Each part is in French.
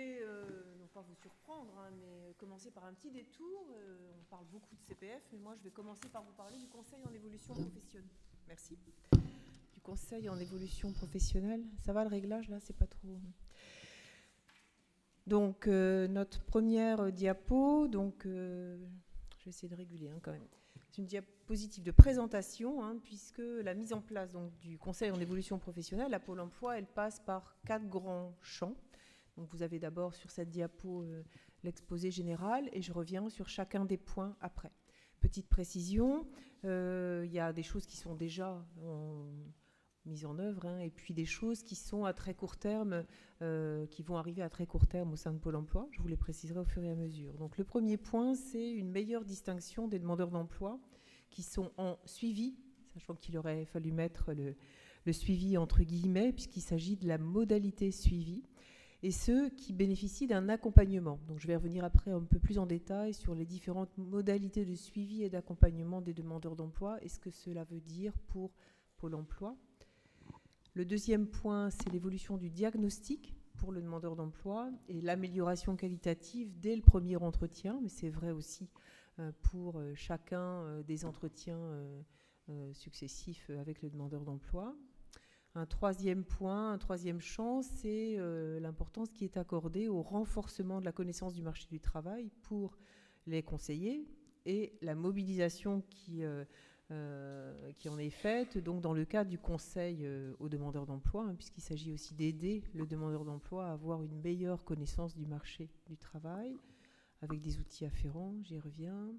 vais, non pas vous surprendre, hein, mais commencer par un petit détour. On parle beaucoup de CPF, mais moi je vais commencer par vous parler du conseil en évolution professionnelle. Merci. Du conseil en évolution professionnelle. Ça va le réglage là, c'est pas trop. Donc notre première diapo, donc je vais essayer de réguler quand même. C'est une diapositive de présentation, puisque la mise en place donc, du conseil en évolution professionnelle à Pôle emploi, elle passe par 4 grands champs. Donc vous avez d'abord sur cette diapo l'exposé général et je reviens sur chacun des points après. Petite précision, il y a des choses qui sont déjà mises en œuvre et puis des choses qui sont à très court terme, qui vont arriver à très court terme au sein de Pôle emploi. Je vous les préciserai au fur et à mesure. Donc le premier point, c'est une meilleure distinction des demandeurs d'emploi qui sont en suivi, sachant qu'il aurait fallu mettre le suivi entre guillemets, puisqu'il s'agit de la modalité suivie, et ceux qui bénéficient d'un accompagnement. Donc je vais revenir après un peu plus en détail sur les différentes modalités de suivi et d'accompagnement des demandeurs d'emploi et ce que cela veut dire pour Pôle emploi. Le deuxième point, c'est l'évolution du diagnostic pour le demandeur d'emploi et l'amélioration qualitative dès le premier entretien, mais c'est vrai aussi pour chacun des entretiens successifs avec le demandeur d'emploi. Un troisième point, un troisième champ, c'est l'importance qui est accordée au renforcement de la connaissance du marché du travail pour les conseillers et la mobilisation qui en est faite donc dans le cadre du conseil aux demandeurs d'emploi, puisqu'il s'agit aussi d'aider le demandeur d'emploi à avoir une meilleure connaissance du marché du travail avec des outils afférents, j'y reviens.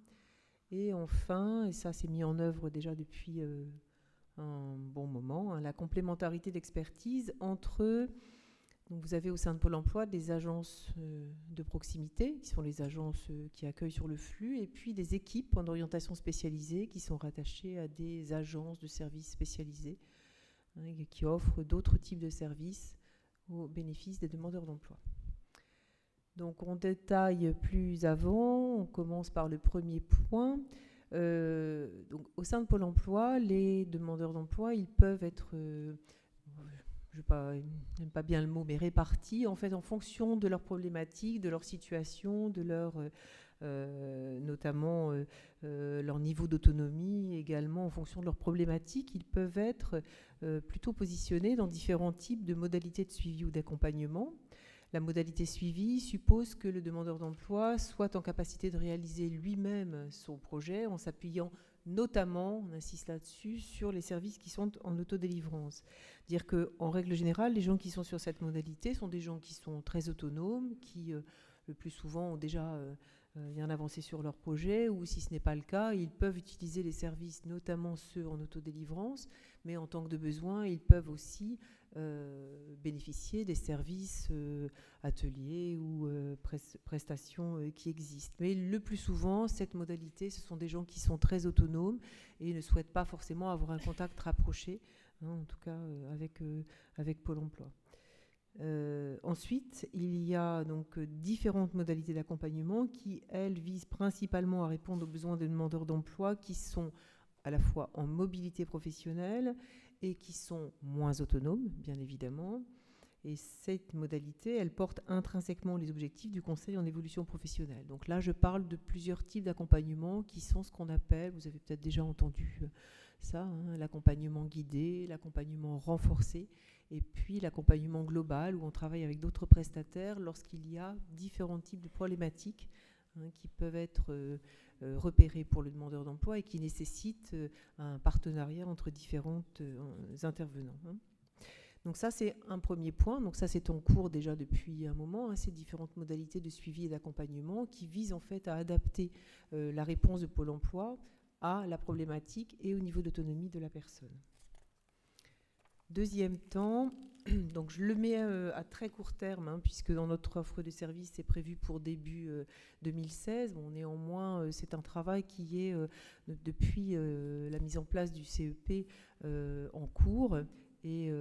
Et enfin, et ça c'est mis en œuvre déjà depuis un bon moment, la complémentarité d'expertise entre, donc vous avez au sein de Pôle emploi des agences de proximité, qui sont les agences qui accueillent sur le flux, et puis des équipes en orientation spécialisée qui sont rattachées à des agences de services spécialisés qui offrent d'autres types de services au bénéfice des demandeurs d'emploi. Donc on détaille plus avant, on commence par le premier point. Donc, au sein de Pôle emploi, les demandeurs d'emploi, ils peuvent être, je n'aime pas bien le mot, mais répartis en fait en fonction de leurs problématiques, de leur situation, de leur, notamment leur niveau d'autonomie, également en fonction de leurs problématiques. Ils peuvent être plutôt positionnés dans différents types de modalités de suivi ou d'accompagnement. La modalité suivie suppose que le demandeur d'emploi soit en capacité de réaliser lui-même son projet en s'appuyant notamment, on insiste là-dessus, sur les services qui sont en autodélivrance. Dire qu'en règle générale, les gens qui sont sur cette modalité sont des gens qui sont très autonomes, qui le plus souvent ont déjà bien avancé sur leur projet, ou si ce n'est pas le cas, ils peuvent utiliser les services, notamment ceux en autodélivrance, mais en tant que de besoin, ils peuvent aussi bénéficier des services ateliers ou prestations qui existent. Mais le plus souvent, cette modalité, ce sont des gens qui sont très autonomes et ne souhaitent pas forcément avoir un contact rapproché, en tout cas avec Pôle emploi. Ensuite, il y a donc différentes modalités d'accompagnement qui, elles, visent principalement à répondre aux besoins des demandeurs d'emploi qui sont à la fois en mobilité professionnelle et qui sont moins autonomes, bien évidemment. Et cette modalité, elle porte intrinsèquement les objectifs du conseil en évolution professionnelle. Donc là, je parle de plusieurs types d'accompagnement qui sont ce qu'on appelle, vous avez peut-être déjà entendu ça, l'accompagnement guidé, l'accompagnement renforcé, et puis l'accompagnement global, où on travaille avec d'autres prestataires lorsqu'il y a différents types de problématiques qui peuvent être repérés pour le demandeur d'emploi et qui nécessitent un partenariat entre différents intervenants. Donc ça, c'est un premier point. Donc ça, c'est en cours déjà depuis un moment, ces différentes modalités de suivi et d'accompagnement qui visent en fait à adapter la réponse de Pôle emploi à la problématique et au niveau d'autonomie de la personne. Deuxième temps, donc je le mets à très court terme, puisque dans notre offre de service, c'est prévu pour début 2016. Bon, néanmoins, c'est un travail qui est, depuis la mise en place du CEP, en cours, et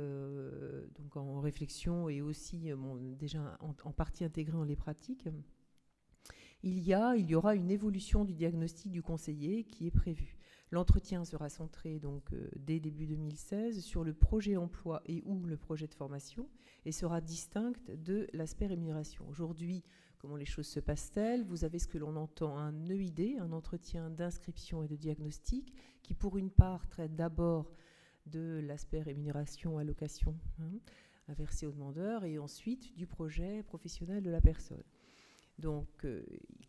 donc en réflexion et aussi déjà en partie intégré dans les pratiques. Il y aura une évolution du diagnostic du conseiller qui est prévue. L'entretien sera centré donc dès début 2016 sur le projet emploi et ou le projet de formation et sera distinct de l'aspect rémunération. Aujourd'hui, comment les choses se passent-elles? Vous avez ce que l'on entend un EID, un entretien d'inscription et de diagnostic, qui pour une part traite d'abord de l'aspect rémunération, allocation à verser au demandeur et ensuite du projet professionnel de la personne. Donc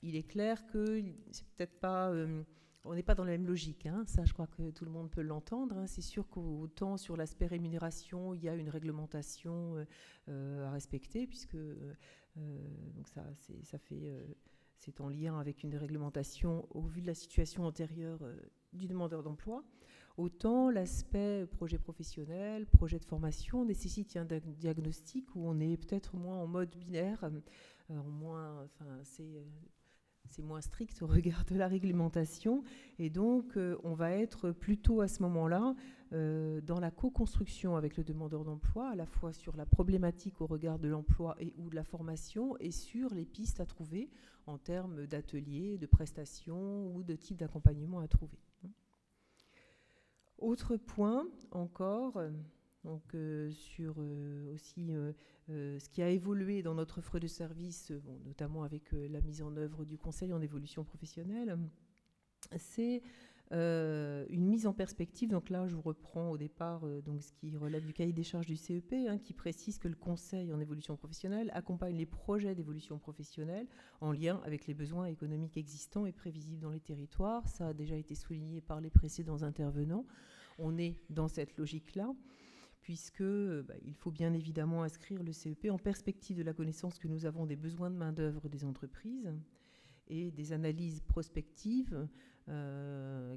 il est clair que c'est peut-être pas... on n'est pas dans la même logique, ça je crois que tout le monde peut l'entendre. C'est sûr qu'autant sur l'aspect rémunération, il y a une réglementation à respecter, puisque donc c'est en lien avec une réglementation au vu de la situation antérieure du demandeur d'emploi. Autant l'aspect projet professionnel, projet de formation nécessite un diagnostic où on est peut-être moins en mode binaire, c'est moins strict au regard de la réglementation et donc on va être plutôt à ce moment-là dans la co-construction avec le demandeur d'emploi, à la fois sur la problématique au regard de l'emploi et ou de la formation et sur les pistes à trouver en termes d'ateliers, de prestations ou de type d'accompagnement à trouver. Autre point encore, donc, sur aussi ce qui a évolué dans notre offre de service, notamment avec la mise en œuvre du Conseil en évolution professionnelle, c'est une mise en perspective. Donc là, je vous reprends au départ donc ce qui relève du cahier des charges du CEP, qui précise que le Conseil en évolution professionnelle accompagne les projets d'évolution professionnelle en lien avec les besoins économiques existants et prévisibles dans les territoires. Ça a déjà été souligné par les précédents intervenants. On est dans cette logique-là, puisque il faut bien évidemment inscrire le CEP en perspective de la connaissance que nous avons des besoins de main-d'œuvre des entreprises et des analyses prospectives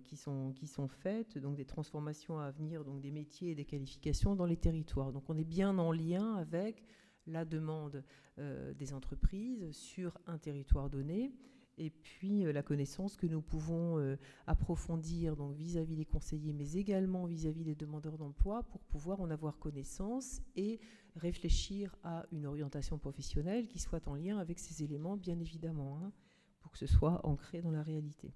qui sont faites, donc des transformations à venir, donc des métiers et des qualifications dans les territoires. Donc on est bien en lien avec la demande des entreprises sur un territoire donné, et puis la connaissance que nous pouvons approfondir donc vis-à-vis des conseillers, mais également vis-à-vis des demandeurs d'emploi pour pouvoir en avoir connaissance et réfléchir à une orientation professionnelle qui soit en lien avec ces éléments, bien évidemment, pour que ce soit ancré dans la réalité.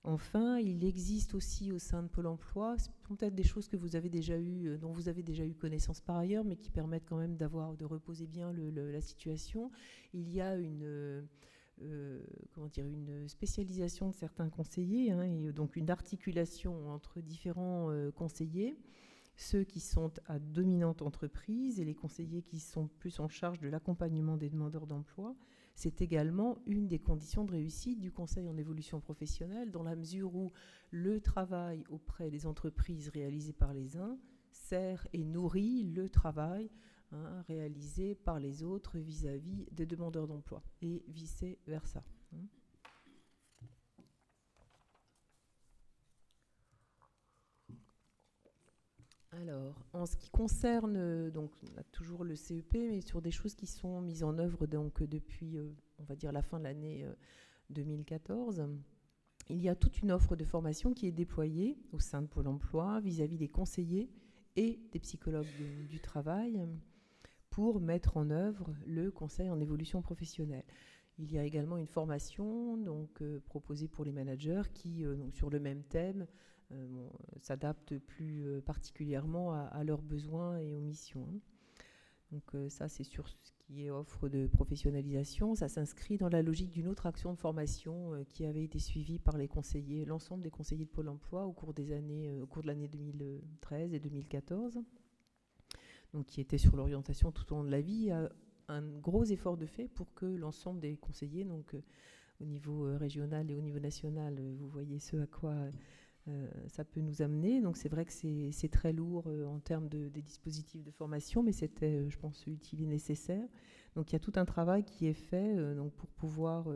Enfin, il existe aussi au sein de Pôle emploi, ce sont peut-être des choses que vous avez déjà eues, dont vous avez déjà eu connaissance par ailleurs, mais qui permettent quand même de reposer bien la situation. Il y a une spécialisation de certains conseillers, et donc une articulation entre différents conseillers, ceux qui sont à dominante entreprise et les conseillers qui sont plus en charge de l'accompagnement des demandeurs d'emploi. C'est également une des conditions de réussite du Conseil en évolution professionnelle, dans la mesure où le travail auprès des entreprises réalisé par les uns sert et nourrit le travail réalisé par les autres vis-à-vis des demandeurs d'emploi, et vice-versa. Alors, en ce qui concerne, donc, on a toujours le CEP, mais sur des choses qui sont mises en œuvre donc, depuis, on va dire, la fin de l'année 2014, il y a toute une offre de formation qui est déployée au sein de Pôle emploi vis-à-vis des conseillers et des psychologues du travail pour mettre en œuvre le Conseil en évolution professionnelle. Il y a également une formation donc, proposée pour les managers qui, donc, sur le même thème, s'adapte plus particulièrement à leurs besoins et aux missions. Donc ça, c'est sur ce qui est offre de professionnalisation. Ça s'inscrit dans la logique d'une autre action de formation qui avait été suivie par les conseillers, l'ensemble des conseillers de Pôle emploi au cours de l'année 2013 et 2014, donc qui était sur l'orientation tout au long de la vie. Un gros effort de fait pour que l'ensemble des conseillers, donc au niveau régional et au niveau national, vous voyez ce à quoi ça peut nous amener. Donc c'est vrai que c'est très lourd en termes des dispositifs de formation, mais c'était, je pense, utile et nécessaire. Donc il y a tout un travail qui est fait donc pour pouvoir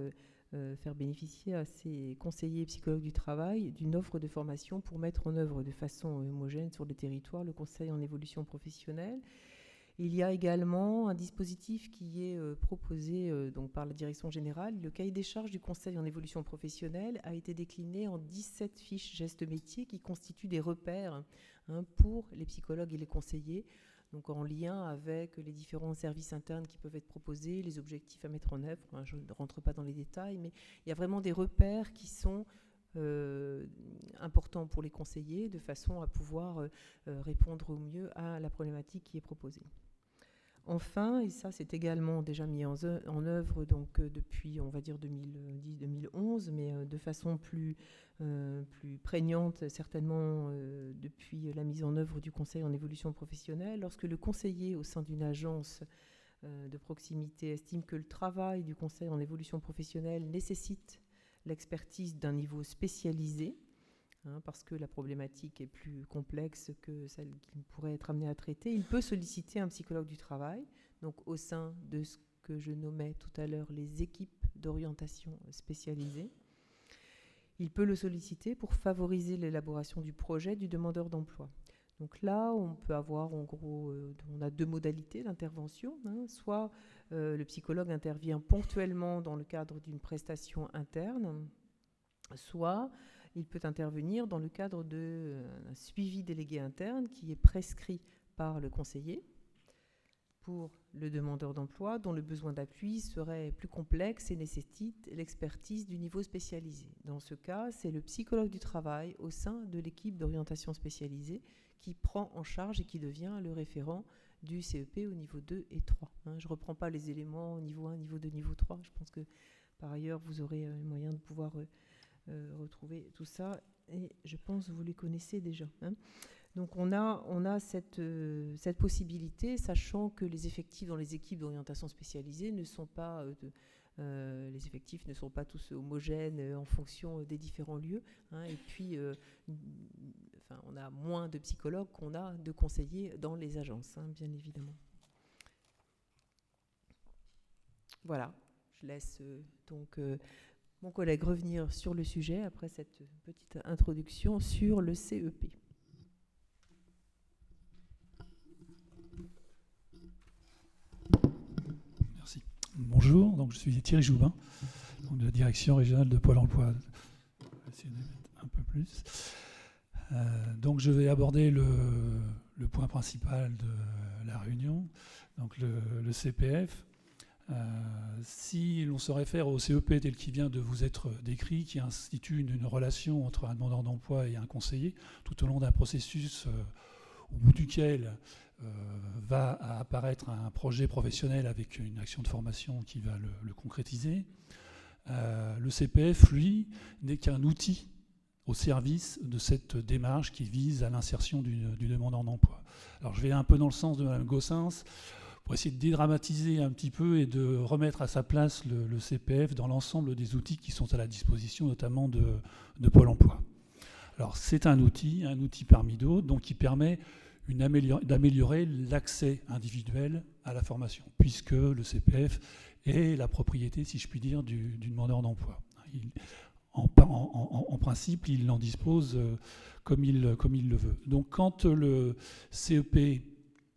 faire bénéficier à ces conseillers et psychologues du travail d'une offre de formation pour mettre en œuvre de façon homogène sur le territoire le conseil en évolution professionnelle. Il y a également un dispositif qui est proposé donc par la direction générale. Le cahier des charges du Conseil en évolution professionnelle a été décliné en 17 fiches gestes métiers qui constituent des repères pour les psychologues et les conseillers, donc en lien avec les différents services internes qui peuvent être proposés, les objectifs à mettre en œuvre. Je ne rentre pas dans les détails, mais il y a vraiment des repères qui sont important pour les conseillers, de façon à pouvoir répondre au mieux à la problématique qui est proposée. Enfin, et ça c'est également déjà mis en œuvre donc, depuis, on va dire, 2010-2011, mais de façon plus prégnante, certainement depuis la mise en œuvre du conseil en évolution professionnelle. Lorsque le conseiller au sein d'une agence de proximité estime que le travail du conseil en évolution professionnelle nécessite l'expertise d'un niveau spécialisé, parce que la problématique est plus complexe que celle qu'il pourrait être amené à traiter, il peut solliciter un psychologue du travail, donc au sein de ce que je nommais tout à l'heure les équipes d'orientation spécialisées. Il peut le solliciter pour favoriser l'élaboration du projet du demandeur d'emploi. Donc là, on peut avoir en gros, on a deux modalités d'intervention. Soit le psychologue intervient ponctuellement dans le cadre d'une prestation interne, soit il peut intervenir dans le cadre d'un suivi délégué interne qui est prescrit par le conseiller pour le demandeur d'emploi dont le besoin d'appui serait plus complexe et nécessite l'expertise du niveau spécialisé. Dans ce cas, c'est le psychologue du travail au sein de l'équipe d'orientation spécialisée qui prend en charge et qui devient le référent du CEP au niveau 2 et 3. Je ne reprends pas les éléments au niveau 1, niveau 2, niveau 3. Je pense que par ailleurs, vous aurez moyen de pouvoir retrouver tout ça, et je pense que vous les connaissez déjà. Donc on a cette possibilité, sachant que les effectifs dans les équipes d'orientation spécialisée ne sont pas les effectifs ne sont pas tous homogènes en fonction des différents lieux, et puis on a moins de psychologues qu'on a de conseillers dans les agences, bien évidemment. Voilà, je laisse donc mon collègue revenir sur le sujet après cette petite introduction sur le CEP. Merci. Bonjour, donc je suis Thierry Joubin, donc de la direction régionale de Pôle emploi. Je vais essayer de mettre un peu plus. Donc je vais aborder le point principal de la réunion, donc le CPF. Si l'on se réfère au CEP tel qu'il vient de vous être décrit, qui institue une relation entre un demandeur d'emploi et un conseiller, tout au long d'un processus au bout duquel va apparaître un projet professionnel avec une action de formation qui va le concrétiser, le CPF, lui, n'est qu'un outil au service de cette démarche qui vise à l'insertion du demandeur d'emploi. Alors je vais un peu dans le sens de Mme Gossens, pour essayer de dédramatiser un petit peu et de remettre à sa place le CPF dans l'ensemble des outils qui sont à la disposition, notamment de Pôle emploi. Alors c'est un outil parmi d'autres, donc qui permet d'améliorer l'accès individuel à la formation, puisque le CPF est la propriété, si je puis dire, du demandeur d'emploi. En principe, il en dispose comme il le veut. Donc quand le CEP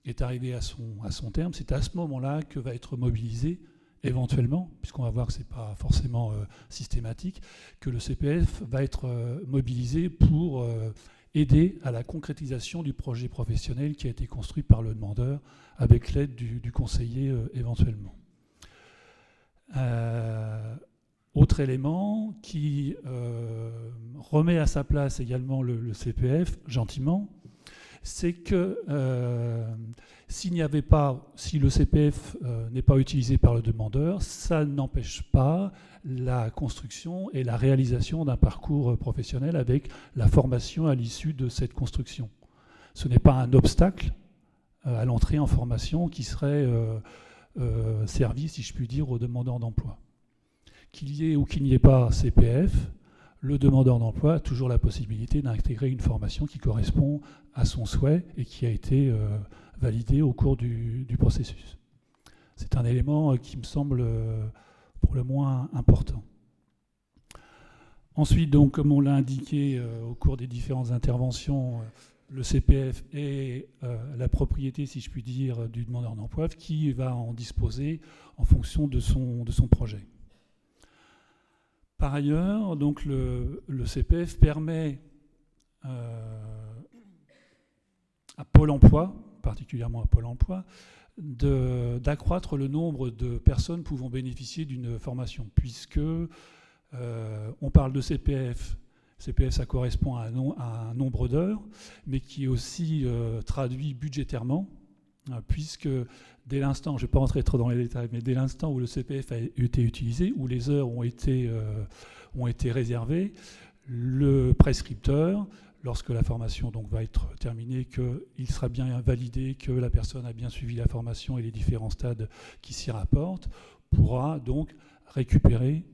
est arrivé à son terme, c'est à ce moment-là que va être mobilisé, éventuellement, puisqu'on va voir que ce n'est pas forcément systématique, que le CPF va être mobilisé pour aider à la concrétisation du projet professionnel qui a été construit par le demandeur avec l'aide du conseiller éventuellement. Autre élément qui remet à sa place également le CPF, gentiment, c'est que si le CPF n'est pas utilisé par le demandeur, ça n'empêche pas la construction et la réalisation d'un parcours professionnel avec la formation à l'issue de cette construction. Ce n'est pas un obstacle à l'entrée en formation qui serait servi, si je puis dire, aux demandeurs d'emploi. Qu'il y ait ou qu'il n'y ait pas CPF, le demandeur d'emploi a toujours la possibilité d'intégrer une formation qui correspond à son souhait et qui a été validée au cours du processus. C'est un élément qui me semble pour le moins important. Ensuite, donc, comme on l'a indiqué au cours des différentes interventions, le CPF est la propriété, si je puis dire, du demandeur d'emploi qui va en disposer en fonction de son projet. Par ailleurs, donc, le CPF permet à Pôle emploi, particulièrement à Pôle emploi, d'accroître le nombre de personnes pouvant bénéficier d'une formation, puisque on parle de CPF, CPF, ça correspond à un nombre d'heures, mais qui est aussi traduit budgétairement, puisque dès l'instant, je ne vais pas rentrer trop dans les détails, mais dès l'instant où le CPF a été utilisé, où les heures ont été réservées, le prescripteur, lorsque la formation donc va être terminée, qu'il sera bien validé, que la personne a bien suivi la formation et les différents stades qui s'y rapportent, pourra donc récupérer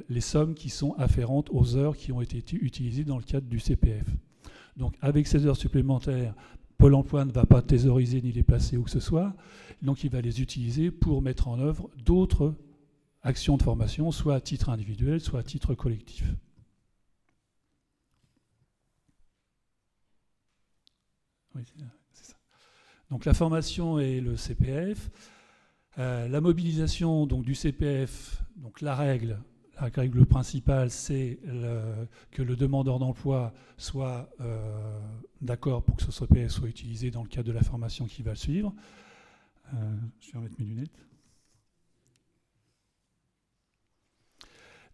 les sommes qui sont afférentes aux heures qui ont été utilisées dans le cadre du CPF. Donc avec ces heures supplémentaires, Pôle emploi ne va pas thésauriser ni les placer où que ce soit, donc il va les utiliser pour mettre en œuvre d'autres actions de formation, soit à titre individuel, soit à titre collectif. Oui, c'est ça. Donc la formation et le CPF. La mobilisation donc, du CPF, donc la règle principale, c'est que le demandeur d'emploi soit d'accord pour que ce CPF soit utilisé dans le cadre de la formation qui va le suivre. Je vais remettre mes lunettes.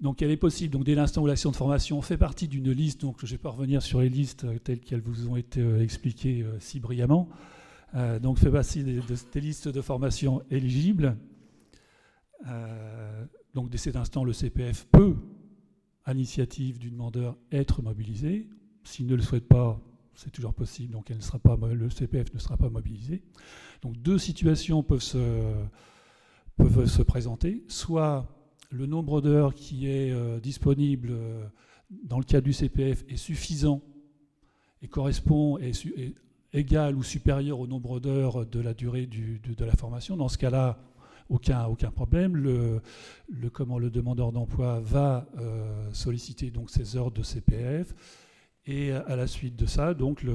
Donc elle est possible, donc, dès l'instant où l'action de formation fait partie d'une liste, donc je ne vais pas revenir sur les listes telles qu'elles vous ont été expliquées si brillamment, donc fait partie des listes de formation éligibles. Donc dès cet instant, le CPF peut, à l'initiative du demandeur, être mobilisé. S'il ne le souhaite pas, c'est toujours possible, donc le CPF ne sera pas mobilisé. Donc deux situations peuvent se présenter. Soit le nombre d'heures qui est disponible dans le cadre du CPF est suffisant et correspond, est égal ou supérieur au nombre d'heures de la durée de la formation. Dans ce cas-là, aucun problème. Le demandeur d'emploi va solliciter donc ces heures de CPF et à la suite de ça, donc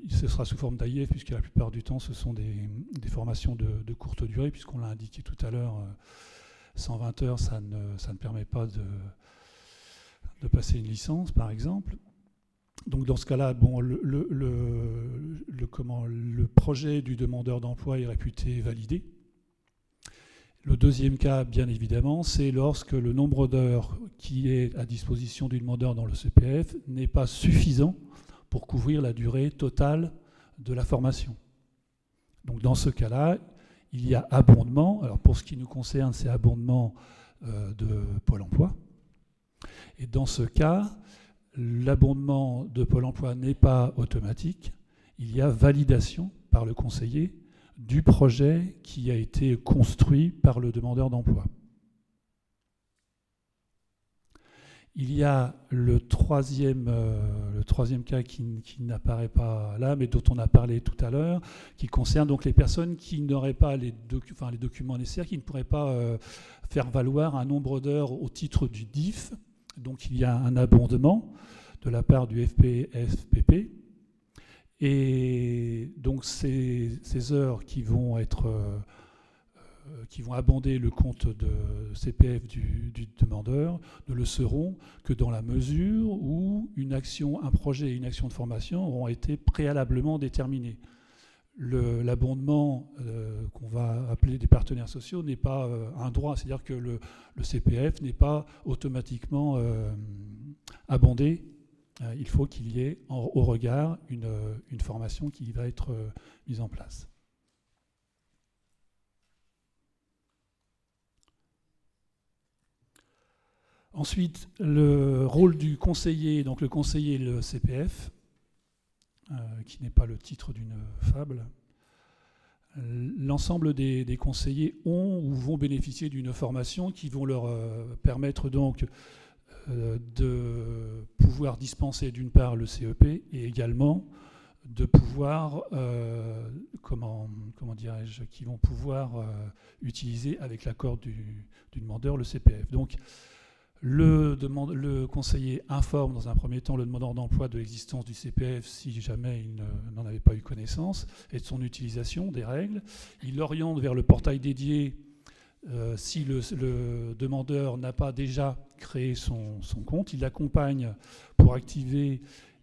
ce sera sous forme d'AIF, puisque la plupart du temps ce sont des formations de courte durée, puisqu'on l'a indiqué tout à l'heure, 120 heures, ça ne permet pas de passer une licence, par exemple. Donc dans ce cas-là, bon, le projet du demandeur d'emploi est réputé validé. Le deuxième cas, bien évidemment, c'est lorsque le nombre d'heures qui est à disposition du demandeur dans le CPF n'est pas suffisant pour couvrir la durée totale de la formation. Donc dans ce cas-là, il y a abondement. Alors pour ce qui nous concerne, c'est abondement de Pôle emploi. Et dans ce cas, l'abondement de Pôle emploi n'est pas automatique. Il y a validation par le conseiller du projet qui a été construit par le demandeur d'emploi. Il y a le troisième cas qui n'apparaît pas là, mais dont on a parlé tout à l'heure, qui concerne donc les personnes qui n'auraient pas les documents nécessaires, qui ne pourraient pas faire valoir un nombre d'heures au titre du DIF. Donc il y a un abondement de la part du FPFPP. Et donc ces heures qui vont abonder le compte de CPF du demandeur ne le seront que dans la mesure où un projet et une action de formation auront été préalablement déterminés. L'abondement qu'on va appeler des partenaires sociaux n'est pas un droit, c'est-à-dire que le CPF n'est pas automatiquement abondé. Il faut qu'il y ait au regard une formation qui va être mise en place. Ensuite, le rôle du conseiller, donc le conseiller, le CPF, qui n'est pas le titre d'une fable. L'ensemble des conseillers ont ou vont bénéficier d'une formation qui vont leur permettre donc de pouvoir dispenser d'une part le CEP et également de pouvoir, qui vont pouvoir utiliser avec l'accord du demandeur le CPF. Donc le conseiller informe dans un premier temps le demandeur d'emploi de l'existence du CPF si jamais il n'en avait pas eu connaissance et de son utilisation, des règles. Il l'oriente vers le portail dédié si le demandeur n'a pas déjà créé son compte. Il l'accompagne pour activer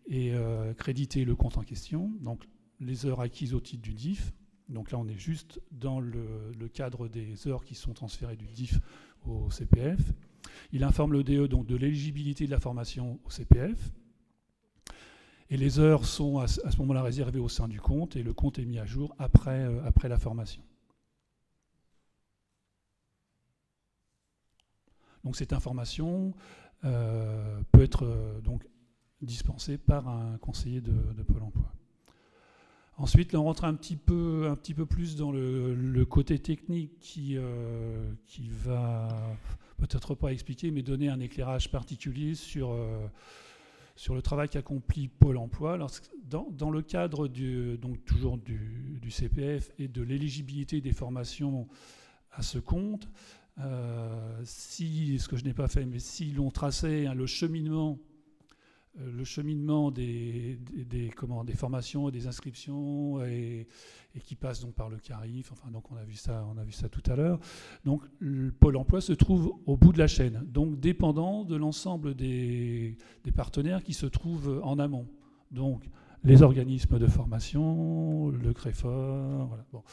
et créditer le compte en question, donc les heures acquises au titre du DIF. Donc là, on est juste dans le cadre des heures qui sont transférées du DIF au CPF. Il informe le DE donc de l'éligibilité de la formation au CPF. Et les heures sont à ce moment-là réservées au sein du compte et le compte est mis à jour après la formation. Donc cette information peut être donc dispensée par un conseiller de Pôle emploi. Ensuite, là, on rentre un petit peu plus dans le côté technique qui va peut-être pas expliquer, mais donner un éclairage particulier sur le travail qu'accomplit Pôle emploi. Alors, dans le cadre donc toujours du CPF et de l'éligibilité des formations à ce compte, ce que je n'ai pas fait, mais si l'on traçait le cheminement des formations et des inscriptions et qui passe donc par le CARIF, enfin donc on a vu ça tout à l'heure. Donc le Pôle emploi se trouve au bout de la chaîne, donc dépendant de l'ensemble des partenaires qui se trouvent en amont. Donc les organismes de formation, le CREFOR, voilà. Bon,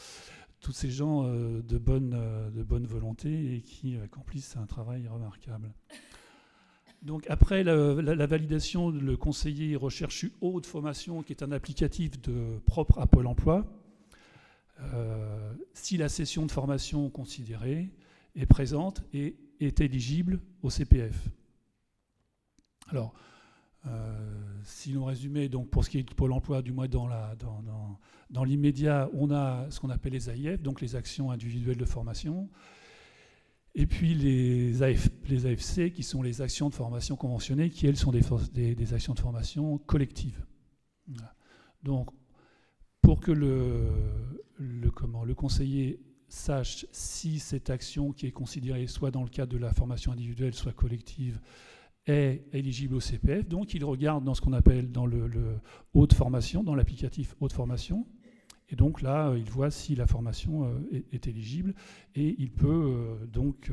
tous ces gens de bonne volonté et qui accomplissent un travail remarquable. Donc après la validation, le conseiller recherche haute formation, qui est un applicatif propre à Pôle emploi, si la session de formation considérée est présente et est éligible au CPF. Alors, si l'on résumait, donc pour ce qui est de Pôle emploi, du moins dans l'immédiat, on a ce qu'on appelle les AIF, donc les actions individuelles de formation. Et puis les AFC, qui sont les actions de formation conventionnées, qui elles sont des actions de formation collectives. Voilà. Donc, pour que le conseiller sache si cette action qui est considérée soit dans le cadre de la formation individuelle, soit collective, est éligible au CPF, donc il regarde dans ce qu'on appelle dans le haute formation, dans l'applicatif haute formation. Et donc là, il voit si la formation est éligible et il peut donc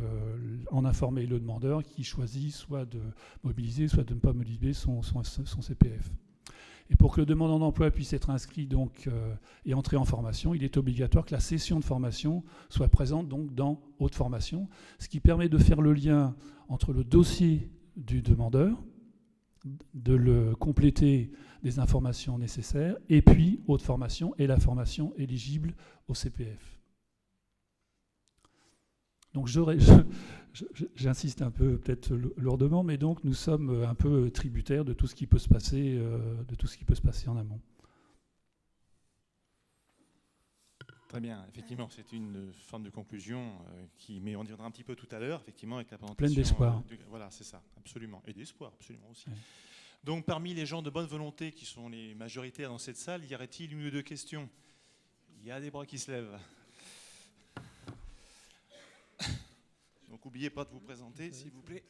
en informer le demandeur qui choisit soit de mobiliser, soit de ne pas mobiliser son CPF. Et pour que le demandeur d'emploi puisse être inscrit donc, et entrer en formation, il est obligatoire que la session de formation soit présente donc, dans haute formation, ce qui permet de faire le lien entre le dossier du demandeur, de le compléter des informations nécessaires, et puis haute formation et la formation éligible au CPF. Donc j'insiste un peu peut-être lourdement, mais donc nous sommes un peu tributaires de tout ce qui peut se passer, en amont. Très bien, effectivement, c'est une forme de conclusion mais on y reviendra un petit peu tout à l'heure, effectivement, avec la présentation. Pleine d'espoir. Voilà, c'est ça, absolument. Et d'espoir, absolument aussi. Ouais. Donc, parmi les gens de bonne volonté qui sont les majoritaires dans cette salle, y aurait-il une ou deux questions? Il y a des bras qui se lèvent. Donc, n'oubliez pas de vous présenter, s'il vous plaît.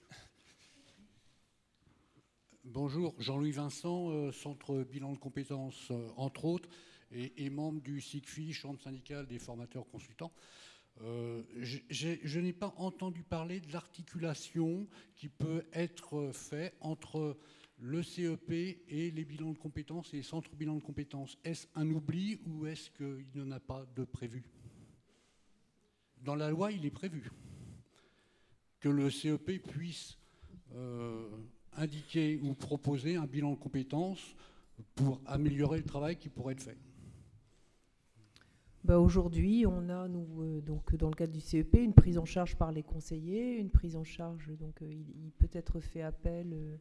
Bonjour, Jean-Louis Vincent, Centre Bilan de Compétences, entre autres, et membre du SICFI, Chambre syndicale des formateurs consultants. Je n'ai pas entendu parler de l'articulation qui peut être faite entre le CEP et les bilans de compétences et les centres bilans de compétences. Est-ce un oubli ou est-ce qu'il n'y en a pas de prévu? Dans la loi, il est prévu que le CEP puisse indiquer ou proposer un bilan de compétences pour améliorer le travail qui pourrait être fait. Aujourd'hui, on a, nous, donc, dans le cadre du CEP, une prise en charge par les conseillers, une prise en charge, donc il peut être fait appel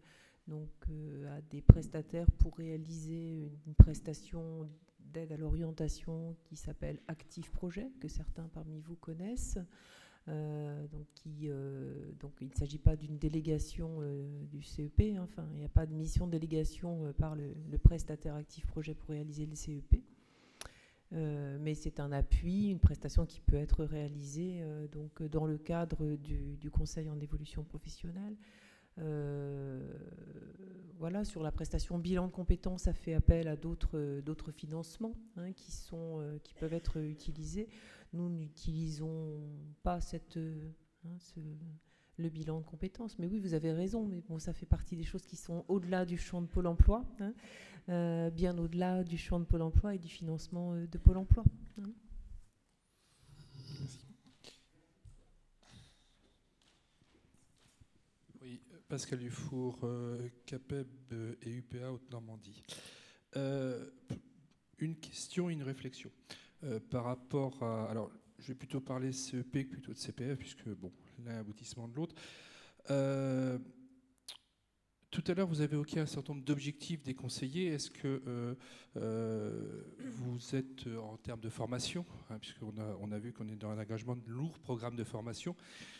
à des prestataires pour réaliser une prestation d'aide à l'orientation qui s'appelle Active Projet, que certains parmi vous connaissent. Donc il ne s'agit pas d'une délégation du CEP, enfin il n'y a pas de mission de délégation par le prestataire Active Projet pour réaliser le CEP. Mais c'est un appui, une prestation qui peut être réalisée donc dans le cadre du Conseil en évolution professionnelle. Voilà, sur la prestation bilan de compétences, ça fait appel à d'autres financements qui peuvent être utilisés. Nous n'utilisons pas le bilan de compétences. Mais oui, vous avez raison, mais bon, ça fait partie des choses qui sont au-delà du champ de Pôle emploi, bien au-delà du champ de Pôle emploi et du financement de Pôle emploi. Oui, Pascal Dufour, CAPEB et UPA Haute-Normandie. Une question et une réflexion. Par rapport à... Alors, je vais plutôt parler CEP que plutôt de CPF, puisque, bon, l'un est aboutissement de l'autre. Tout à l'heure, vous avez évoqué un certain nombre d'objectifs des conseillers. Est-ce que vous êtes en termes de formation, hein, puisqu'on a vu qu'on est dans un engagement de lourd programme de formation,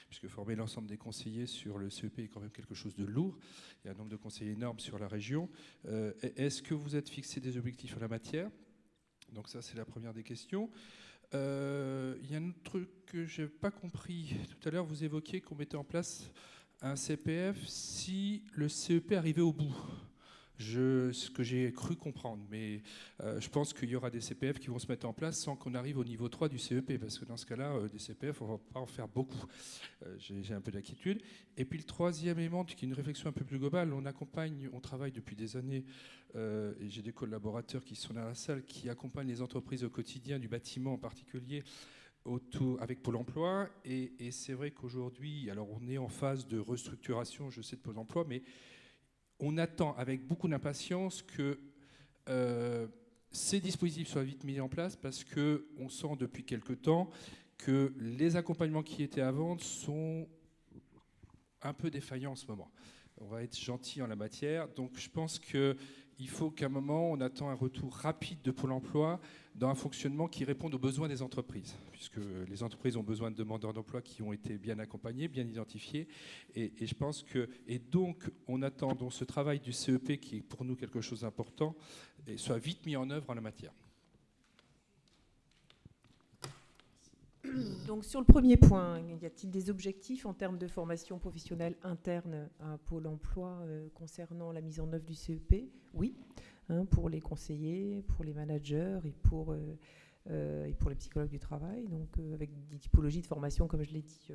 puisque former l'ensemble des conseillers sur le CEP est quand même quelque chose de lourd. Il y a un nombre de conseillers énorme sur la région. Est-ce que vous êtes fixé des objectifs en la matière? Donc ça, c'est la première des questions. Il y a un autre truc que je n'ai pas compris. Tout à l'heure, vous évoquiez qu'on mettait en place un CPF si le CEP arrivait au bout. Ce que j'ai cru comprendre, mais je pense qu'il y aura des CPF qui vont se mettre en place sans qu'on arrive au niveau 3 du CEP, parce que dans ce cas-là, des CPF, on ne va pas en faire beaucoup. J'ai un peu d'inquiétude. Et puis le troisième élément, qui est une réflexion un peu plus globale, on travaille depuis des années, et j'ai des collaborateurs qui sont dans la salle, qui accompagnent les entreprises au quotidien, du bâtiment en particulier, avec Pôle emploi, et c'est vrai qu'aujourd'hui, alors on est en phase de restructuration, je sais, de Pôle emploi, mais on attend avec beaucoup d'impatience que ces dispositifs soient vite mis en place, parce qu'on sent depuis quelque temps que les accompagnements qui étaient à vendre sont un peu défaillants en ce moment. On va être gentil en la matière, donc je pense qu'il faut qu'à un moment, on attend un retour rapide de Pôle emploi dans un fonctionnement qui réponde aux besoins des entreprises, puisque les entreprises ont besoin de demandeurs d'emploi qui ont été bien accompagnés, bien identifiés, et je pense que... Et donc, on attend donc ce travail du CEP, qui est pour nous quelque chose d'important, et soit vite mis en œuvre en la matière. Donc sur le premier point, y a-t-il des objectifs en termes de formation professionnelle interne à Pôle emploi concernant la mise en œuvre du CEP? Oui, pour les conseillers, pour les managers et pour les psychologues du travail, donc avec des typologies de formation, comme je l'ai dit,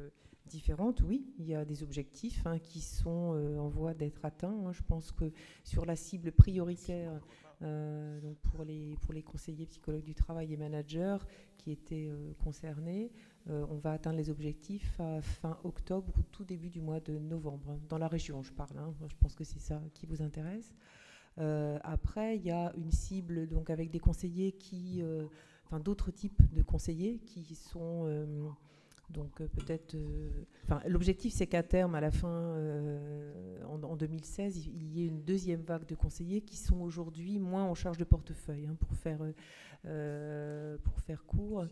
différentes. Oui, il y a des objectifs qui sont en voie d'être atteints. Je pense que sur la cible prioritaire, donc pour les conseillers psychologues du travail et managers qui étaient concernés, on va atteindre les objectifs à fin octobre ou tout début du mois de novembre. Dans la région, je parle. Je pense que c'est ça qui vous intéresse. Après, il y a une cible donc avec des conseillers d'autres types de conseillers qui sont donc peut-être... l'objectif, c'est qu'à terme, à la fin, en 2016, il y ait une deuxième vague de conseillers qui sont aujourd'hui moins en charge de portefeuille, pour faire court.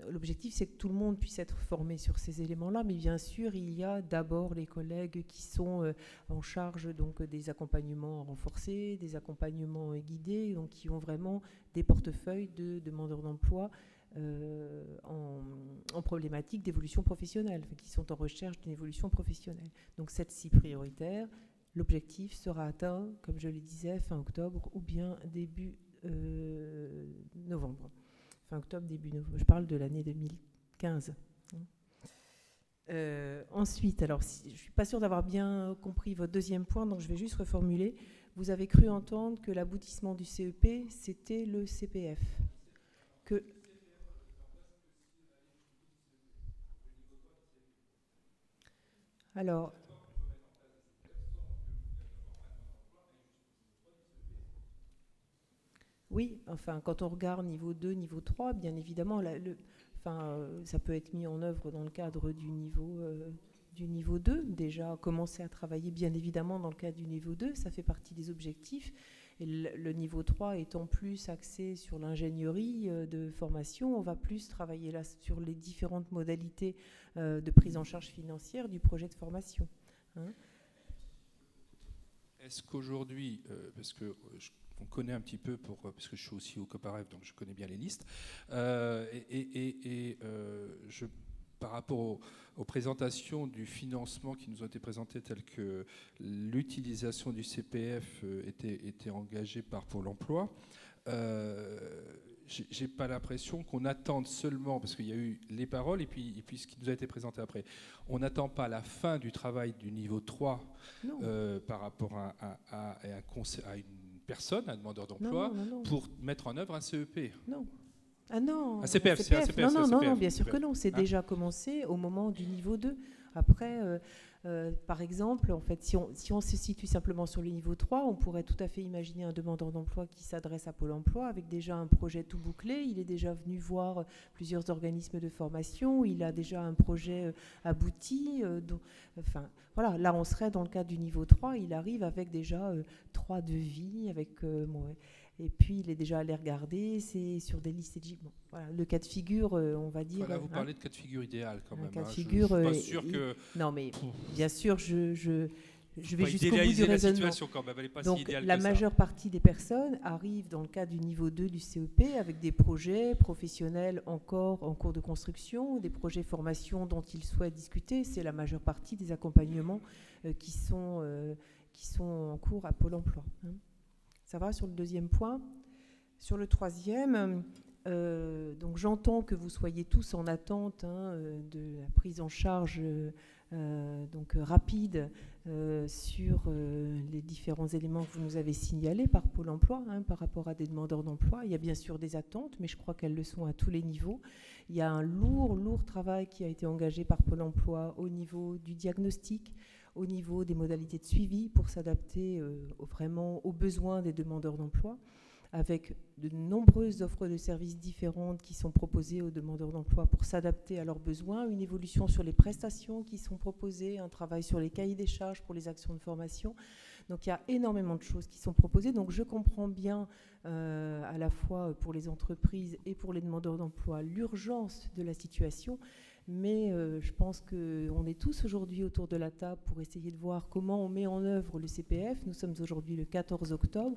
L'objectif, c'est que tout le monde puisse être formé sur ces éléments-là, mais bien sûr, il y a d'abord les collègues qui sont en charge donc, des accompagnements renforcés, des accompagnements guidés, donc qui ont vraiment des portefeuilles de demandeurs d'emploi en problématique d'évolution professionnelle, qui sont en recherche d'une évolution professionnelle. Donc cette cible prioritaire, l'objectif sera atteint, comme je le disais, fin octobre ou bien début novembre. Fin octobre, début novembre. Je parle de l'année 2015. Ensuite, alors, je ne suis pas sûre d'avoir bien compris votre deuxième point, donc je vais juste reformuler. Vous avez cru entendre que l'aboutissement du CEP, c'était le CPF. Alors, oui, quand on regarde niveau 2, niveau 3, bien évidemment, ça peut être mis en œuvre dans le cadre du niveau 2. Déjà, commencer à travailler, bien évidemment, dans le cadre du niveau 2, ça fait partie des objectifs. Et le niveau 3 étant plus axé sur l'ingénierie de formation, on va plus travailler là sur les différentes modalités de prise en charge financière du projet de formation. Est-ce qu'aujourd'hui, parce qu'on connaît un petit peu, parce que je suis aussi au Coparef, donc je connais bien les listes, par rapport aux présentations du financement qui nous ont été présentées, telles que l'utilisation du CPF était engagée par Pôle emploi, j'ai pas l'impression qu'on attende seulement, parce qu'il y a eu les paroles et puis ce qui nous a été présenté après. On n'attend pas la fin du travail du niveau 3 par rapport à une personne, un demandeur d'emploi, pour mettre en œuvre un CEP. Non. Ah non, Un CPF, c'est un CPF, non, c'est un non, CPF. non, bien sûr que non. C'est Ah. déjà commencé au moment du niveau 2. Après, par exemple, en fait, si on se situe simplement sur le niveau 3, on pourrait tout à fait imaginer un demandeur d'emploi qui s'adresse à Pôle emploi avec déjà un projet tout bouclé. Il est déjà venu voir plusieurs organismes de formation. Il a déjà un projet abouti. Enfin, voilà, là, on serait dans le cadre du niveau 3. Il arrive avec déjà 3 devis, avec... Et puis, il est déjà allé regarder, c'est sur des listes éligibles. Bon, voilà, le cas de figure, on va dire... Voilà, vous parlez de cas de figure idéal quand même. Cas de Je figure... suis pas sûr que... Non, mais bien sûr, je vais Pas jusqu'au bout du idéaliser la raisonnement. situation quand même, elle n'est pas si Donc, idéale la que ça. majeure partie des personnes arrivent dans le cadre du niveau 2 du CEP avec des projets professionnels encore en cours de construction, des projets formation dont ils souhaitent discuter. C'est la majeure partie des accompagnements qui sont en cours à Pôle emploi. Ça va sur le deuxième point. Sur le troisième, donc j'entends que vous soyez tous en attente de la prise en charge rapide sur les différents éléments que vous nous avez signalés par Pôle emploi par rapport à des demandeurs d'emploi. Il y a bien sûr des attentes, mais je crois qu'elles le sont à tous les niveaux. Il y a un lourd travail qui a été engagé par Pôle emploi au niveau du diagnostic, au niveau des modalités de suivi pour s'adapter vraiment aux besoins des demandeurs d'emploi, avec de nombreuses offres de services différentes qui sont proposées aux demandeurs d'emploi pour s'adapter à leurs besoins, une évolution sur les prestations qui sont proposées, un travail sur les cahiers des charges pour les actions de formation. Donc il y a énormément de choses qui sont proposées. Donc je comprends bien à la fois pour les entreprises et pour les demandeurs d'emploi l'urgence de la situation. Mais je pense qu'on est tous aujourd'hui autour de la table pour essayer de voir comment on met en œuvre le CPF. Nous sommes aujourd'hui le 14 octobre.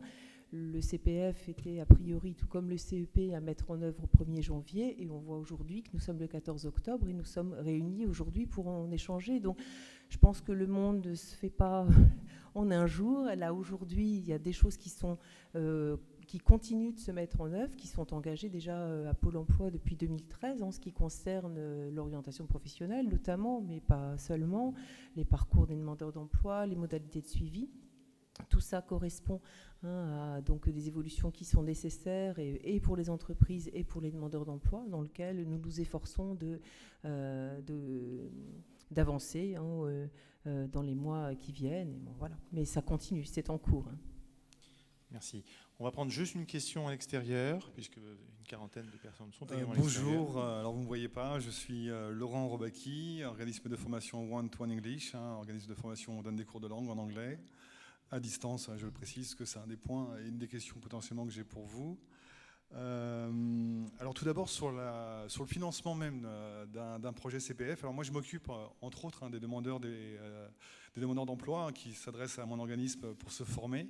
Le CPF était a priori, tout comme le CEP, à mettre en œuvre au 1er janvier. Et on voit aujourd'hui que nous sommes le 14 octobre et nous sommes réunis aujourd'hui pour en échanger. Donc je pense que le monde ne se fait pas en un jour. Là, aujourd'hui, il y a des choses qui continuent de se mettre en œuvre, qui sont engagées déjà à Pôle emploi depuis 2013 en ce qui concerne l'orientation professionnelle notamment, mais pas seulement, les parcours des demandeurs d'emploi, les modalités de suivi. Tout ça correspond à donc des évolutions qui sont nécessaires et pour les entreprises et pour les demandeurs d'emploi, dans lesquelles nous nous efforçons d'avancer dans les mois qui viennent. Et bon, voilà. Mais ça continue, c'est en cours. Merci. On va prendre juste une question à l'extérieur, puisque une quarantaine de personnes sont également à l'extérieur. Bonjour, alors vous ne me voyez pas, je suis Laurent Robaki, organisme de formation One-to-One English, organisme de formation où on donne des cours de langue en anglais, à distance, je le précise, que c'est un des points et une des questions potentiellement que j'ai pour vous. Alors tout d'abord sur le financement même d'un projet CPF. Alors moi je m'occupe entre autres des demandeurs d'emploi qui s'adressent à mon organisme pour se former.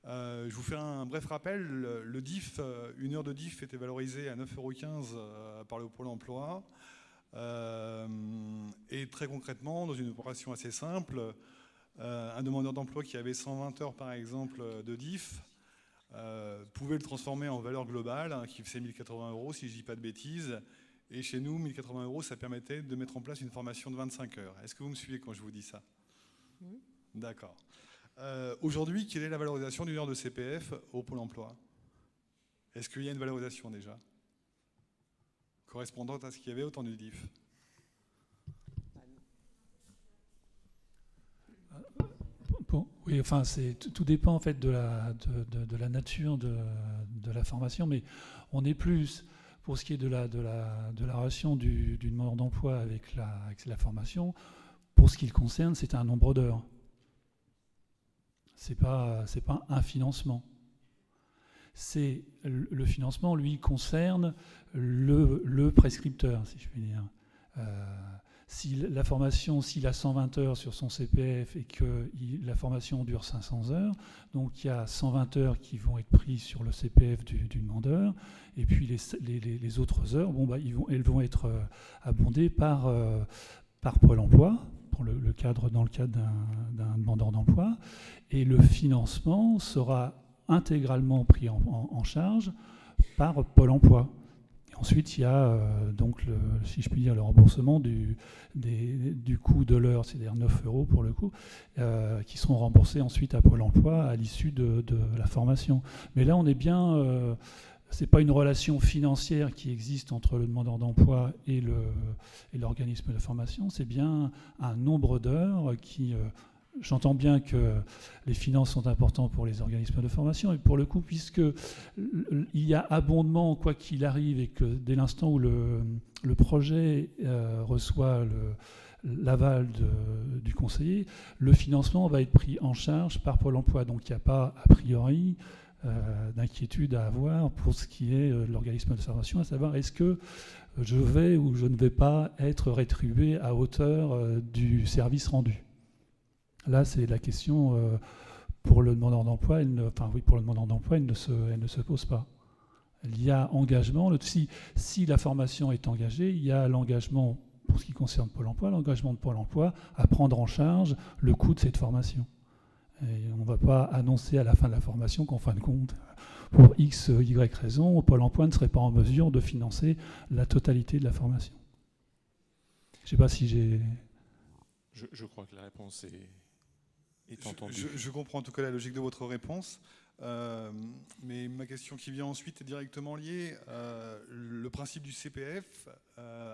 Je vous fais un bref rappel. Le DIF, une heure de DIF était valorisée à 9,15 € par le Pôle emploi. Et très concrètement, dans une opération assez simple, un demandeur d'emploi qui avait 120 heures par exemple de DIF pouvait le transformer en valeur globale, qui faisait 1 080 € si je ne dis pas de bêtises. Et chez nous, 1 080 €, ça permettait de mettre en place une formation de 25 heures. Est-ce que vous me suivez quand je vous dis ça? D'accord. Aujourd'hui, quelle est la valorisation d'une heure de CPF au Pôle emploi? Est-ce qu'il y a une valorisation déjà correspondante à ce qu'il y avait au temps du DIF? Oui, enfin, tout dépend en fait de la nature de la formation, mais on est plus, pour ce qui est de la relation du demandeur d'emploi avec la formation, pour ce qui le concerne, c'est un nombre d'heures. C'est pas un financement. Le financement, lui, concerne le prescripteur, si je puis dire. Si la formation, s'il a 120 heures sur son CPF et que la formation dure 500 heures, donc il y a 120 heures qui vont être prises sur le CPF du demandeur, et puis les autres heures, elles vont être abondées par Pôle emploi, dans le cadre d'un demandeur d'emploi, et le financement sera intégralement pris en charge par Pôle emploi. Ensuite, il y a donc, si je puis dire, le remboursement du coût de l'heure, c'est-à-dire 9 € pour le coup, qui seront remboursés ensuite à Pôle emploi à l'issue de la formation. Mais là, on est bien c'est pas une relation financière qui existe entre le demandeur d'emploi et l'organisme de formation, c'est bien un nombre d'heures qui... J'entends bien que les finances sont importantes pour les organismes de formation, et pour le coup, puisqu'il y a abondement, quoi qu'il arrive, et que dès l'instant où le projet reçoit l'aval du conseiller, le financement va être pris en charge par Pôle emploi. Donc il n'y a pas, a priori, d'inquiétude à avoir pour ce qui est de l'organisme de formation, à savoir est-ce que je vais ou je ne vais pas être rétribué à hauteur du service rendu. Là, c'est la question pour le demandeur d'emploi. Pour le demandeur d'emploi, elle ne se pose pas. Il y a engagement. Si la formation est engagée, il y a l'engagement, pour ce qui concerne Pôle emploi, l'engagement de Pôle emploi à prendre en charge le coût de cette formation. Et on ne va pas annoncer à la fin de la formation qu'en fin de compte, pour X, Y raison, Pôle emploi ne serait pas en mesure de financer la totalité de la formation. Je ne sais pas si j'ai... Je crois que la réponse est entendue. Je comprends en tout cas la logique de votre réponse. Mais ma question qui vient ensuite est directement liée. Le principe du CPF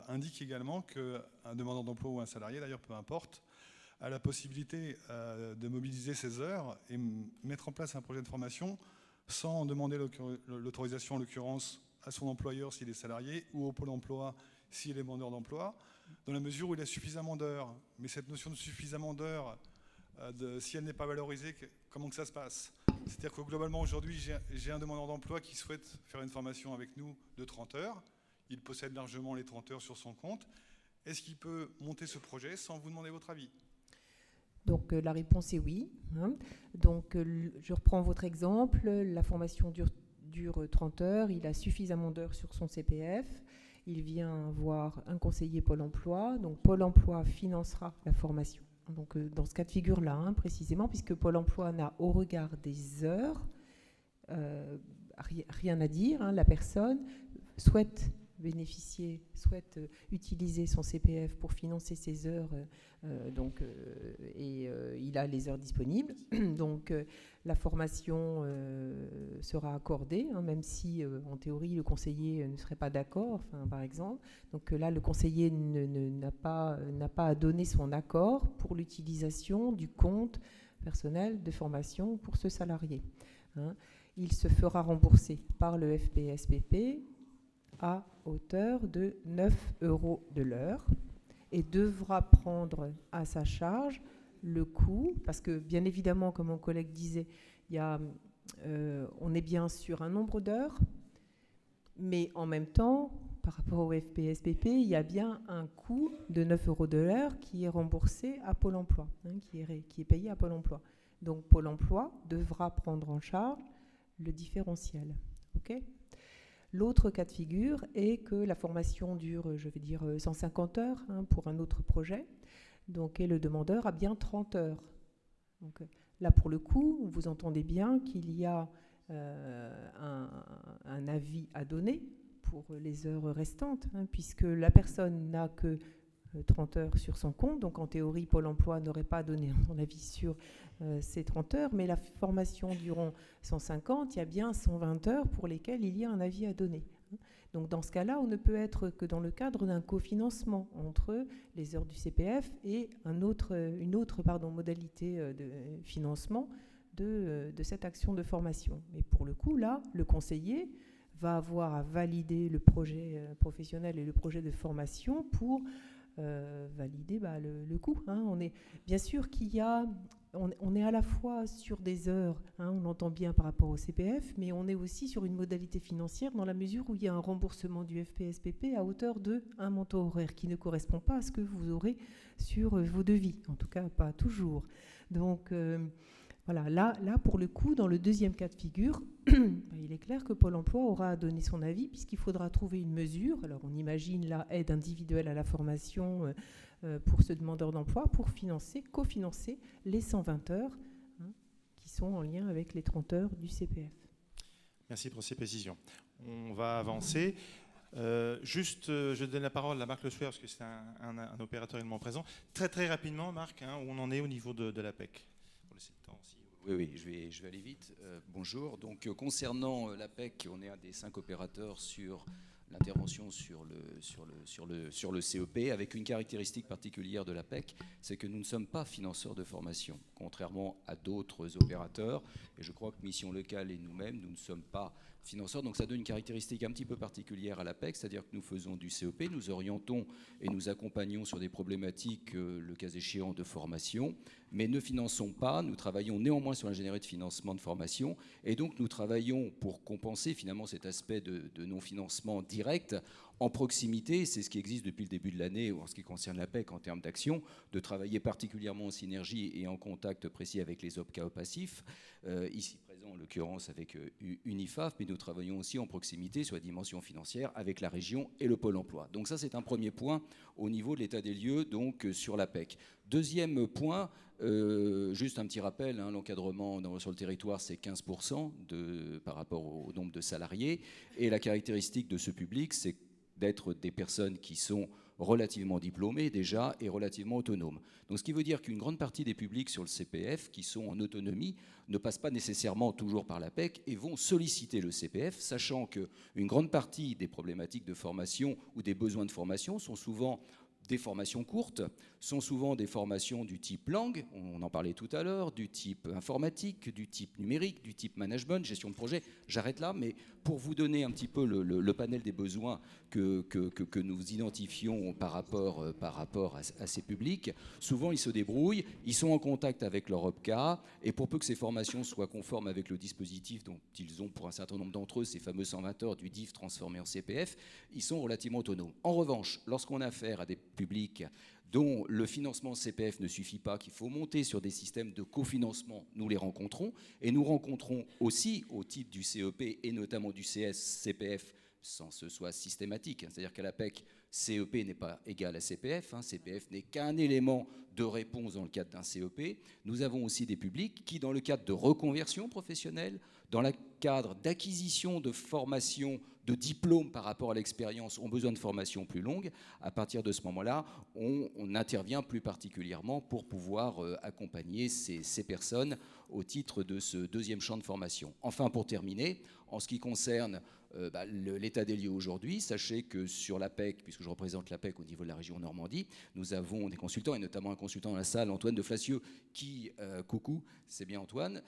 indique également qu'un demandeur d'emploi ou un salarié, d'ailleurs peu importe, a la possibilité de mobiliser ses heures et mettre en place un projet de formation sans demander l'autorisation, en l'occurrence, à son employeur s'il est salarié ou au Pôle emploi s'il est demandeur d'emploi, dans la mesure où il a suffisamment d'heures. Mais cette notion de suffisamment d'heures, si elle n'est pas valorisée, comment que ça se passe ? C'est-à-dire que globalement, aujourd'hui, j'ai un demandeur d'emploi qui souhaite faire une formation avec nous de 30 heures. Il possède largement les 30 heures sur son compte. Est-ce qu'il peut monter ce projet sans vous demander votre avis ? Donc la réponse est oui. Donc je reprends votre exemple. La formation dure 30 heures. Il a suffisamment d'heures sur son CPF. Il vient voir un conseiller Pôle emploi. Donc Pôle emploi financera la formation. Donc dans ce cas de figure-là, précisément, puisque Pôle emploi n'a au regard des heures rien à dire. La personne souhaite utiliser son CPF pour financer ses heures, il a les heures disponibles. Donc la formation sera accordée, même si en théorie le conseiller ne serait pas d'accord, par exemple. Donc là, le conseiller n'a pas à donner son accord pour l'utilisation du compte personnel de formation pour ce salarié. Il se fera rembourser par le FPSPP à hauteur de 9 € de l'heure et devra prendre à sa charge le coût, parce que bien évidemment, comme mon collègue disait, on est bien sur un nombre d'heures, mais en même temps, par rapport au FPSPP, il y a bien un coût de 9 € de l'heure qui est remboursé à Pôle emploi, qui est payé à Pôle emploi. Donc Pôle emploi devra prendre en charge le différentiel. OK ? L'autre cas de figure est que la formation dure, 150 heures pour un autre projet, et le demandeur a bien 30 heures. Donc là, pour le coup, vous entendez bien qu'il y a un avis à donner pour les heures restantes, puisque la personne n'a que 30 heures sur son compte. Donc en théorie, Pôle emploi n'aurait pas donné son avis sur ces 30 heures, mais la formation durant 150, il y a bien 120 heures pour lesquelles il y a un avis à donner. Donc dans ce cas-là, on ne peut être que dans le cadre d'un cofinancement entre les heures du CPF et une autre modalité de financement de cette action de formation. Mais pour le coup, là, le conseiller va avoir à valider le projet professionnel et le projet de formation pour valider le coût. On est bien sûr on est à la fois sur des heures, on l'entend bien par rapport au CPF, mais on est aussi sur une modalité financière dans la mesure où il y a un remboursement du FPSPP à hauteur d'un montant horaire qui ne correspond pas à ce que vous aurez sur vos devis, en tout cas pas toujours. Donc voilà, là pour le coup, dans le deuxième cas de figure, il est clair que Pôle emploi aura à donner son avis puisqu'il faudra trouver une mesure. Alors on imagine la aide individuelle à la formation pour ce demandeur d'emploi pour cofinancer les 120 heures qui sont en lien avec les 30 heures du CPF. Merci pour ces précisions. On va avancer. Je donne la parole à Marc Le Sueur parce que c'est un opérateur également présent. Très très rapidement, Marc, où on en est au niveau de l'APEC. Pour laisser le temps aussi. Oui, je vais aller vite. Bonjour. Donc, concernant l'APEC, on est un des 5 opérateurs sur l'intervention sur le CEP, avec une caractéristique particulière de l'APEC, c'est que nous ne sommes pas financeurs de formation, contrairement à d'autres opérateurs. Et je crois que Mission Locale et nous-mêmes, nous ne sommes pas financeurs. Donc ça donne une caractéristique un petit peu particulière à l'APEC, c'est-à-dire que nous faisons du CEP, nous orientons et nous accompagnons sur des problématiques, le cas échéant, de formation, mais ne finançons pas. Nous travaillons néanmoins sur l'ingénierie de financement de formation, et donc nous travaillons pour compenser finalement cet aspect de non-financement direct en proximité. C'est ce qui existe depuis le début de l'année en ce qui concerne l'APEC en termes d'action, de travailler particulièrement en synergie et en contact précis avec les OPCA passifs, ici présent en l'occurrence avec Unifaf, mais nous travaillons aussi en proximité sur la dimension financière avec la région et le Pôle emploi. Donc ça, c'est un premier point au niveau de l'état des lieux donc, sur l'APEC. Deuxième point, juste un petit rappel, hein, l'encadrement sur le territoire, c'est 15% par rapport au nombre de salariés. Et la caractéristique de ce public, c'est d'être des personnes qui sont relativement diplômées déjà et relativement autonomes. Donc ce qui veut dire qu'une grande partie des publics sur le CPF qui sont en autonomie ne passent pas nécessairement toujours par l'APEC et vont solliciter le CPF, sachant qu'une grande partie des problématiques de formation ou des besoins de formation sont souvent des formations courtes, sont souvent des formations du type langue, on en parlait tout à l'heure, du type informatique, du type numérique, du type management, gestion de projet. J'arrête là, mais pour vous donner un petit peu le panel des besoins que nous identifions par rapport à ces publics, souvent ils se débrouillent, ils sont en contact avec leur OPCA, et pour peu que ces formations soient conformes avec le dispositif dont ils ont pour un certain nombre d'entre eux, ces fameux 120 heures du DIF transformés en CPF, ils sont relativement autonomes. En revanche, lorsqu'on a affaire à des publics dont le financement CPF ne suffit pas, qu'il faut monter sur des systèmes de cofinancement, nous les rencontrons. Et nous rencontrons aussi, au titre du CEP et notamment du CPF, sans que ce soit systématique, hein, c'est-à-dire qu'à l'APEC, CEP n'est pas égal à CPF, hein, CPF n'est qu'un élément de réponse dans le cadre d'un CEP. Nous avons aussi des publics qui, dans le cadre de reconversion professionnelle, dans le cadre d'acquisition de formation, de diplôme par rapport à l'expérience, ont besoin de formations plus longues. À partir de ce moment-là, on intervient plus particulièrement pour pouvoir accompagner ces personnes au titre de ce deuxième champ de formation. Enfin, pour terminer, en ce qui concerne l'état des lieux aujourd'hui, sachez que sur l'APEC, puisque je représente l'APEC au niveau de la région Normandie, nous avons des consultants, et notamment un consultant dans la salle, Antoine de Flacieux, qui, coucou, c'est bien Antoine,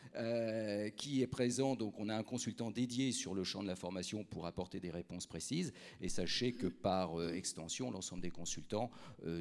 qui est présent. Donc on a un consultant dédié sur le champ de la formation pour apporter des réponses précises. Et sachez que par extension, l'ensemble des consultants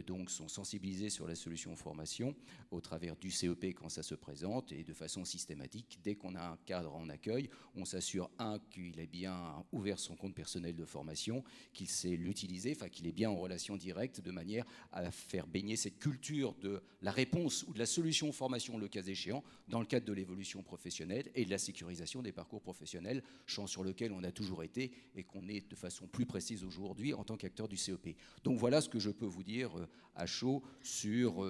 donc sont sensibilisés sur la solution formation au travers du CEP quand ça se présente, et de façon systématique, dès qu'on a un cadre en accueil, on s'assure qu'il est bien ouvert son compte personnel de formation, qu'il sait l'utiliser, enfin qu'il est bien en relation directe, de manière à faire baigner cette culture de la réponse ou de la solution formation, le cas échéant, dans le cadre de l'évolution professionnelle et de la sécurisation des parcours professionnels, champ sur lequel on a toujours été et qu'on est de façon plus précise aujourd'hui en tant qu'acteur du CEP. Donc voilà ce que je peux vous dire à chaud sur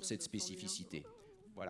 cette spécificité.